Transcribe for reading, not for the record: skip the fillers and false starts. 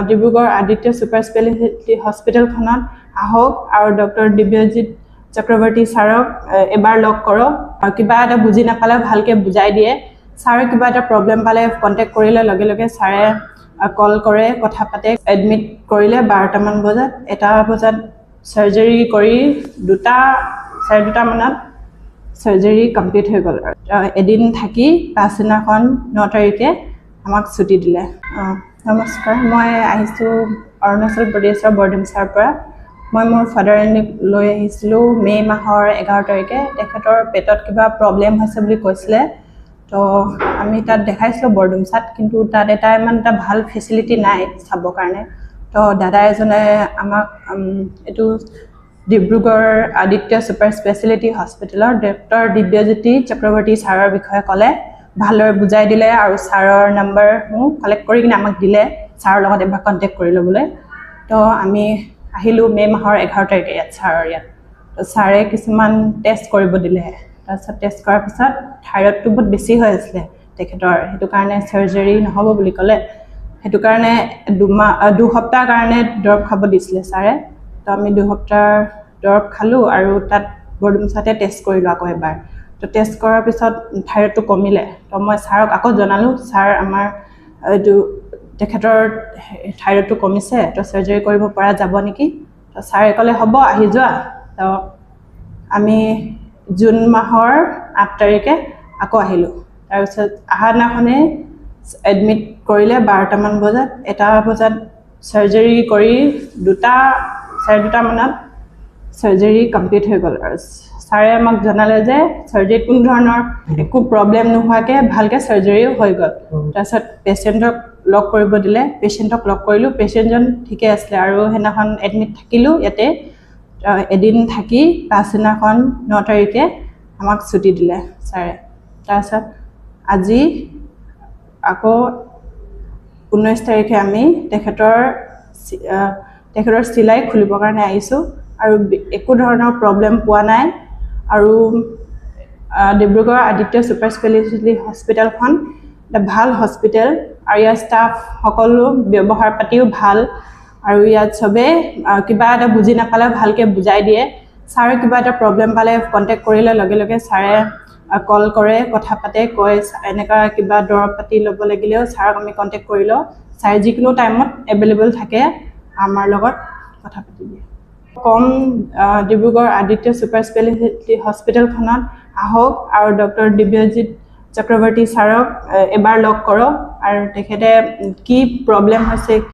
Dibrugarh Aditya super speciality হস্পিটেলখনত আহক আৰু doctor Dibyajit Chakraborty ছাৰক এবাৰ লগ কৰক। কিবা এটা বুজি নাপালে ভালকৈ বুজাই দিয়ে। ছাৰে কিবা এটা প্ৰব্লেম পালে কণ্টেক্ট কৰিলে লগে লগে ছাৰে কল কৰে, কথা পাতে। এডমিট কৰিলে 12টামান বজাত, 1টা বজাত চাৰ্জাৰী কৰি 2:30 মানত চাৰ্জাৰী কমপ্লিট হৈ গ'ল। এদিন থাকি পাছদিনাখন 9 তাৰিখে আমাক ছুটি দিলে। নমস্কাৰ, মই আহিছোঁ অৰুণাচল প্ৰদেশৰ বৰডুমচাৰ পৰা। মই মোৰ ফাদাৰ ইনক লৈ আহিছিলোঁ মে' মাহৰ 11 তাৰিখে। তেখেতৰ পেটত কিবা প্ৰব্লেম হৈছে বুলি কৈছিলে, তো আমি তাত দেখাইছিলোঁ বৰডুমচাত, কিন্তু তাত ইমান এটা ভাল ফেচিলিটি নাই চাবৰ কাৰণে। তো দাদা এজনে আমাক এইটো ডিব্ৰুগড় আদিত্য ছুপাৰ স্পেচিয়েলিটি হস্পিটেলৰ ডক্টৰ দিব্যজ্যোতি চক্ৰৱৰ্তী ছাৰৰ বিষয়ে ক'লে, ভালদৰে বুজাই দিলে আৰু ছাৰৰ নম্বৰ মোক কালেক্ট কৰি কিনে আমাক দিলে ছাৰৰ লগত এবাৰ কণ্টেক্ট কৰি ল'বলৈ। তো আমি আহিলোঁ মে' মাহৰ 11 তাৰিখে ছাৰৰ ইয়াত। তো ছাৰে কিছুমান টেষ্ট কৰিব দিলে। তাৰপিছত টেষ্ট কৰাৰ পিছত থাইৰয়ডটো বহুত বেছি হৈ আছিলে তেখেতৰ, সেইটো কাৰণে চাৰ্জাৰী নহ'ব বুলি ক'লে। সেইটো কাৰণে 2 সপ্তাহৰ কাৰণে দৰৱ খাব দিছিলে ছাৰে। তো আমি 2 সপ্তাহ দৰৱ খালোঁ আৰু তাত বৰডুমচাতে টেষ্ট কৰিলোঁ আকৌ এবাৰ। তো টেষ্ট কৰাৰ পিছত থাইৰয়ডটো কমিলে। তো মই ছাৰক আকৌ জনালোঁ, ছাৰ আমাৰ এইটো তেখেতৰ থাইৰয়ডটো কমিছে, তো চাৰ্জাৰী কৰিব পৰা যাব নেকি? তো ছাৰে ক'লে হ'ব, আহি যোৱা। তো আমি জুন মাহৰ 8 তাৰিখে আকৌ আহিলোঁ। তাৰপিছত অহা দিনাখনেই এডমিট কৰিলে 12টামান বজাত, 1টা বজাত চাৰ্জাৰী কৰি 2:30 মানত চাৰ্জাৰী কমপ্লিট হৈ গ'ল। আৰু ছাৰে আমাক জনালে যে চাৰ্জাৰীত কোনো ধৰণৰ একো প্ৰব্লেম নোহোৱাকৈ ভালকৈ চাৰ্জাৰীও হৈ গ'ল। তাৰপিছত পেচেণ্টক লগ কৰিব দিলে, পেচেণ্টক লগ কৰিলোঁ। পেচেণ্টজন ঠিকে আছিলে আৰু সেইদিনাখন এডমিট থাকিলোঁ ইয়াতে। এদিন থাকি পাছদিনাখন 9 তাৰিখে আমাক ছুটি দিলে ছাৰে। তাৰপিছত আজি আকৌ 19 তাৰিখে আমি তেখেতৰ চিলাই খুলিবৰ কাৰণে আহিছোঁ আৰু একো ধৰণৰ প্ৰব্লেম পোৱা নাই। আৰু ডিব্ৰুগড় আদিত্য ছুপাৰ স্পেচিয়েলিটি হস্পিটেলখন এটা ভাল হস্পিটেল আৰু ইয়াৰ ষ্টাফ সকলো ব্যৱহাৰ পাতিও ভাল। আৰু ইয়াত চবেই কিবা এটা বুজি নাপালে ভালকৈ বুজাই দিয়ে। ছাৰে কিবা এটা প্ৰব্লেম পালে কণ্টেক্ট কৰিলে লগে লগে ছাৰে কল কৰে, কথা পাতে, কয় এনেকুৱা কিবা দৰৱ পাতি ল'ব লাগিলেও ছাৰক আমি কণ্টেক্ট কৰি লওঁ। ছাৰে যিকোনো টাইমত এভেইলেবল থাকে, আমাৰ লগত কথা পাতি দিয়ে। কম ডিব্ৰুগড় আদিত্য ছুপাৰ স্পেচিয়েলিটি হস্পিটেলখনত আহক আৰু ডক্টৰ দিব্যজিৎ চক্ৰৱৰ্তী ছাৰক এবাৰ লগ কৰক আৰু তেখেতে কি প্ৰব্লেম হৈছে